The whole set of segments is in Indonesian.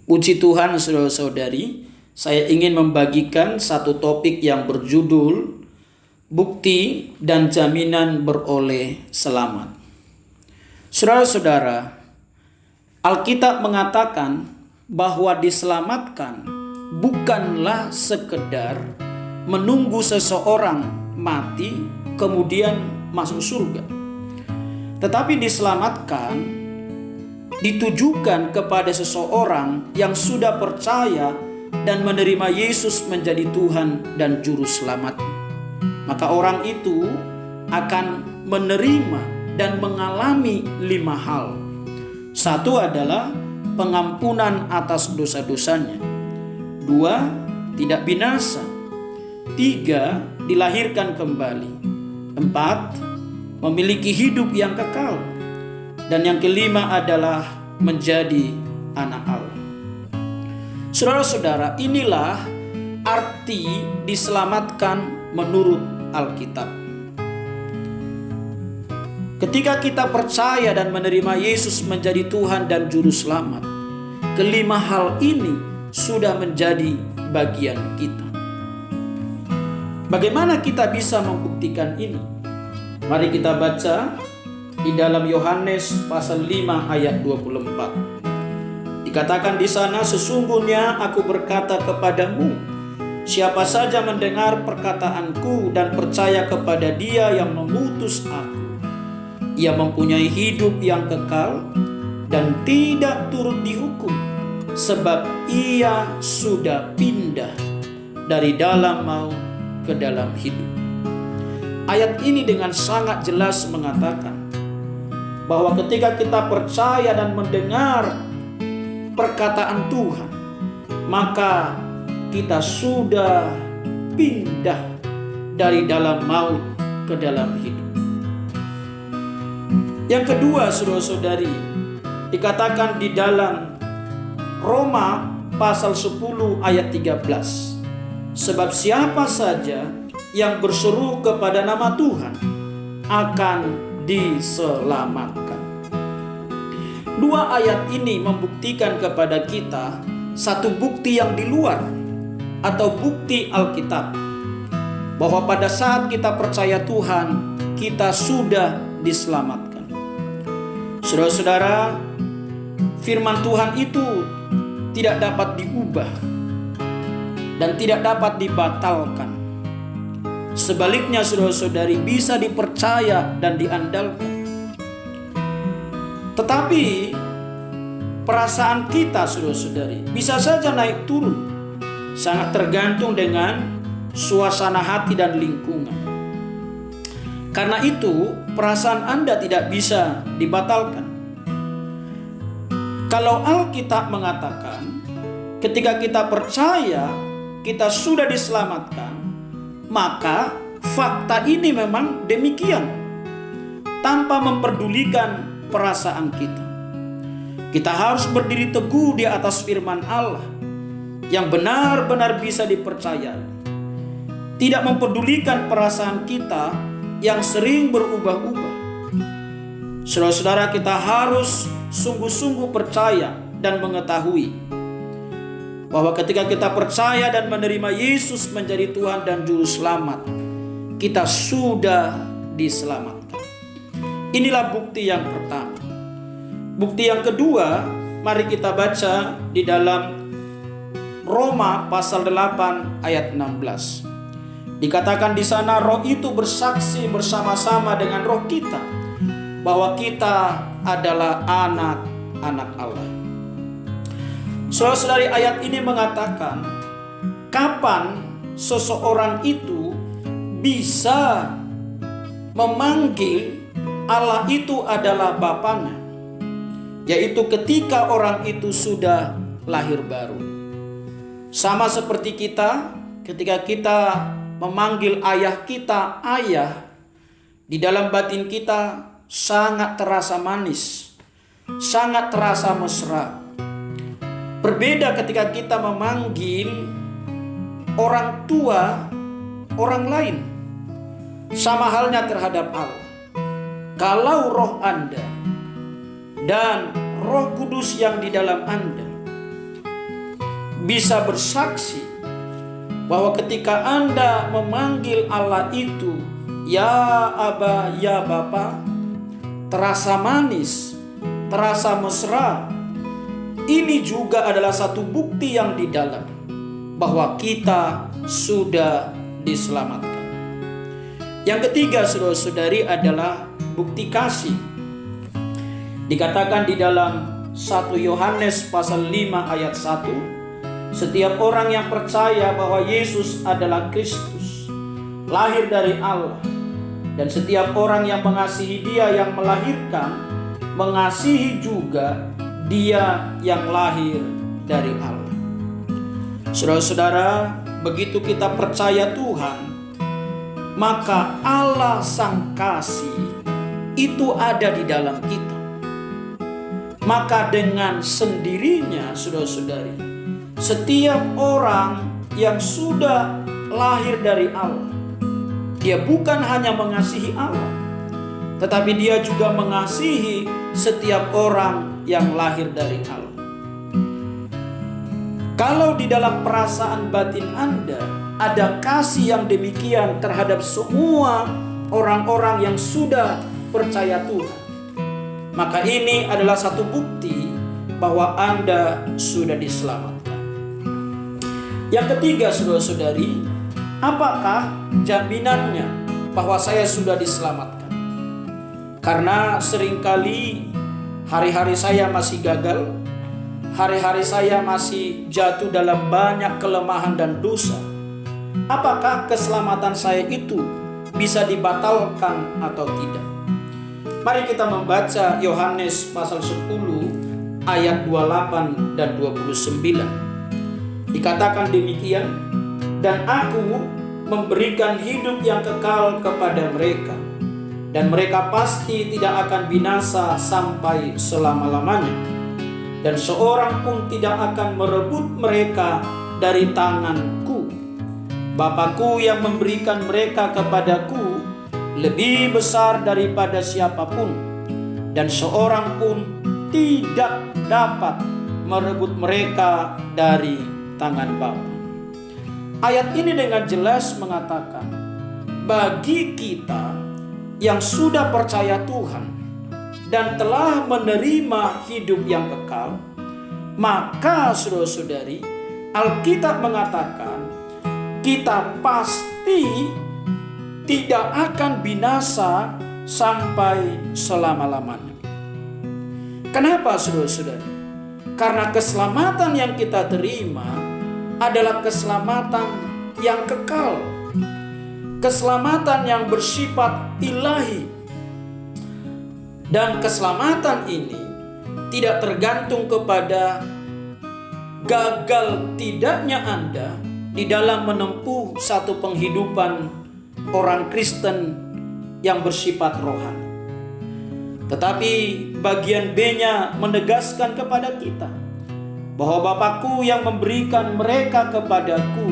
Puji Tuhan, saudara-saudari, saya ingin membagikan satu topik yang berjudul Bukti dan Jaminan Beroleh Selamat. Saudara-saudara, Alkitab mengatakan bahwa diselamatkan bukanlah sekedar menunggu seseorang mati kemudian masuk surga. Tetapi diselamatkan ditujukan kepada seseorang yang sudah percaya dan menerima Yesus menjadi Tuhan dan Juru Selamat. Maka orang itu akan menerima dan mengalami 5 hal. Satu adalah pengampunan atas dosa-dosanya. 2, tidak binasa. 3, dilahirkan kembali. 4, memiliki hidup yang kekal. Dan yang kelima adalah menjadi anak Allah. Saudara-saudara, inilah arti diselamatkan menurut Alkitab. Ketika kita percaya dan menerima Yesus menjadi Tuhan dan Juru Selamat, kelima hal ini sudah menjadi bagian kita. Bagaimana kita bisa membuktikan ini? Mari kita baca di dalam Yohanes pasal 5 ayat 24. Dikatakan di sana, sesungguhnya aku berkata kepadamu, siapa saja mendengar perkataanku dan percaya kepada Dia yang mengutus aku, ia mempunyai hidup yang kekal dan tidak turut dihukum, sebab ia sudah pindah dari dalam maut ke dalam hidup. Ayat ini dengan sangat jelas mengatakan bahwa ketika kita percaya dan mendengar perkataan Tuhan, maka kita sudah pindah dari dalam maut ke dalam hidup. Yang kedua, saudara-saudari, dikatakan di dalam Roma pasal 10 ayat 13. Sebab siapa saja yang berseru kepada nama Tuhan akan diselamatkan. 2 ayat ini membuktikan kepada kita satu bukti yang di luar atau bukti Alkitab, bahwa pada saat kita percaya Tuhan, kita sudah diselamatkan. Saudara-saudara, firman Tuhan itu tidak dapat diubah dan tidak dapat dibatalkan. Sebaliknya, saudara-saudari, bisa dipercaya dan diandalkan. Tetapi perasaan kita, saudara-saudari, bisa saja naik turun, sangat tergantung dengan suasana hati dan lingkungan. Karena itu, perasaan Anda tidak bisa dibatalkan. Kalau Alkitab mengatakan ketika kita percaya kita sudah diselamatkan, maka fakta ini memang demikian, tanpa memperdulikan perasaan kita. Kita harus berdiri teguh di atas firman Allah yang benar-benar bisa dipercaya, tidak memperdulikan perasaan kita yang sering berubah-ubah. Saudara-saudara, kita harus sungguh-sungguh percaya dan mengetahui bahwa ketika kita percaya dan menerima Yesus menjadi Tuhan dan Juru Selamat, kita sudah diselamatkan. Inilah bukti yang pertama. Bukti yang kedua, mari kita baca di dalam Roma pasal 8 ayat 16. Dikatakan di sana, Roh itu bersaksi bersama-sama dengan roh kita bahwa kita adalah anak-anak Allah. Saudara-saudari, ayat ini mengatakan kapan seseorang itu bisa memanggil Allah itu adalah Bapanya, yaitu ketika orang itu sudah lahir baru. Sama seperti kita, ketika kita memanggil ayah kita ayah, di dalam batin kita sangat terasa manis, sangat terasa mesra. Berbeda ketika kita memanggil orang tua orang lain. Sama halnya terhadap Allah. Kalau roh Anda dan Roh Kudus yang di dalam Anda bisa bersaksi bahwa ketika Anda memanggil Allah itu, ya Aba, ya Bapa, terasa manis, terasa mesra. Ini juga adalah satu bukti yang di dalam bahwa kita sudah diselamatkan. Yang ketiga, saudara-saudari, adalah bukti kasih. Dikatakan di dalam 1 Yohanes pasal 5 ayat 1, setiap orang yang percaya bahwa Yesus adalah Kristus, lahir dari Allah, dan setiap orang yang mengasihi Dia yang melahirkan, mengasihi juga Dia yang lahir dari Allah. Saudara-saudara, begitu kita percaya Tuhan, maka Allah Sang Kasih itu ada di dalam kita. Maka dengan sendirinya, saudara-saudari, setiap orang yang sudah lahir dari Allah, dia bukan hanya mengasihi Allah, tetapi dia juga mengasihi setiap orang yang lahir dari Allah. Kalau di dalam perasaan batin Anda ada kasih yang demikian terhadap semua orang-orang yang sudah percaya Tuhan, maka ini adalah satu bukti bahwa Anda sudah diselamatkan. Yang ketiga, saudara-saudari, apakah jaminannya bahwa saya sudah diselamatkan? Karena seringkali hari-hari saya masih gagal, hari-hari saya masih jatuh dalam banyak kelemahan dan dosa. Apakah keselamatan saya itu bisa dibatalkan atau tidak? Mari kita membaca Yohanes pasal 10 ayat 28 dan 29. Dikatakan demikian, dan aku memberikan hidup yang kekal kepada mereka, dan mereka pasti tidak akan binasa sampai selama-lamanya, dan seorang pun tidak akan merebut mereka dari tanganku. Bapakku yang memberikan mereka kepadaku lebih besar daripada siapapun, dan seorang pun tidak dapat merebut mereka dari tangan Bapa. Ayat ini dengan jelas mengatakan, bagi kita yang sudah percaya Tuhan dan telah menerima hidup yang kekal, maka saudara-saudari, Alkitab mengatakan kita pasti tidak akan binasa sampai selama-lamanya. Kenapa, saudara-saudari? Karena keselamatan yang kita terima adalah keselamatan yang kekal, keselamatan yang bersifat ilahi. Dan keselamatan ini tidak tergantung kepada gagal tidaknya Anda di dalam menempuh satu penghidupan orang Kristen yang bersifat rohani. Tetapi bagian B-nya menegaskan kepada kita bahwa Bapakku yang memberikan mereka kepadaku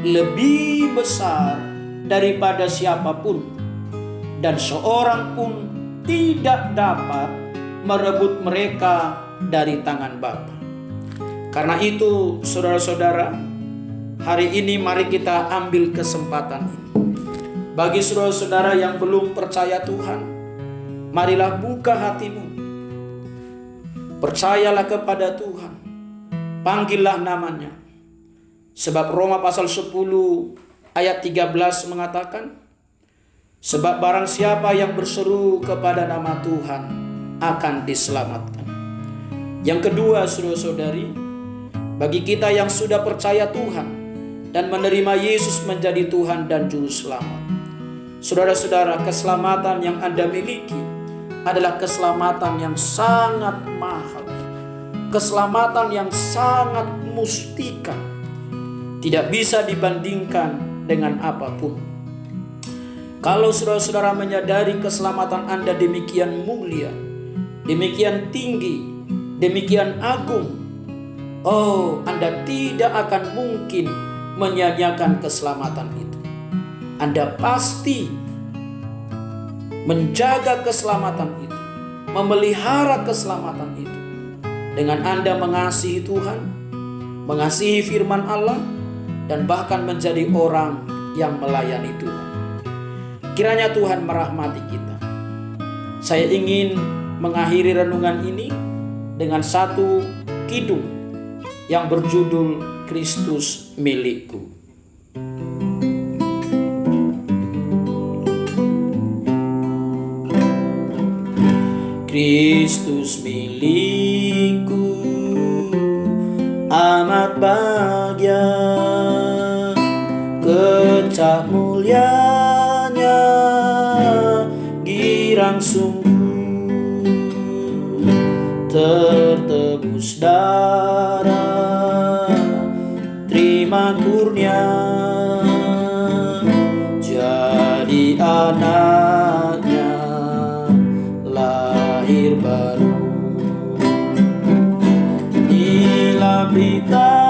lebih besar daripada siapapun, dan seorang pun tidak dapat merebut mereka dari tangan Bapa. Karena itu, saudara-saudara, hari ini mari kita ambil kesempatan ini. Bagi saudara-saudara yang belum percaya Tuhan, marilah buka hatimu. Percayalah kepada Tuhan. Panggillah namanya. Sebab Roma pasal 10 ayat 13 mengatakan, sebab barang siapa yang berseru kepada nama Tuhan akan diselamatkan. Yang kedua, saudara-saudari, bagi kita yang sudah percaya Tuhan dan menerima Yesus menjadi Tuhan dan Juru Selamat, saudara-saudara, keselamatan yang Anda miliki adalah keselamatan yang sangat mahal, keselamatan yang sangat mustika, tidak bisa dibandingkan dengan apapun. Kalau saudara-saudara menyadari keselamatan Anda demikian mulia, demikian tinggi, demikian agung, Anda tidak akan mungkin menyia-nyiakan keselamatan itu. Anda pasti menjaga keselamatan itu, memelihara keselamatan itu, dengan Anda mengasihi Tuhan, mengasihi firman Allah, dan bahkan menjadi orang yang melayani Tuhan. Kiranya Tuhan merahmati kita. Saya ingin mengakhiri renungan ini dengan satu kidung yang berjudul Kristus Milikku. Kristus milikku, amat bahagia, kecap mulianya, girang sungguh, tertebus darah, terima kurnia, jadi anaknya, lahir baru. Inilah berita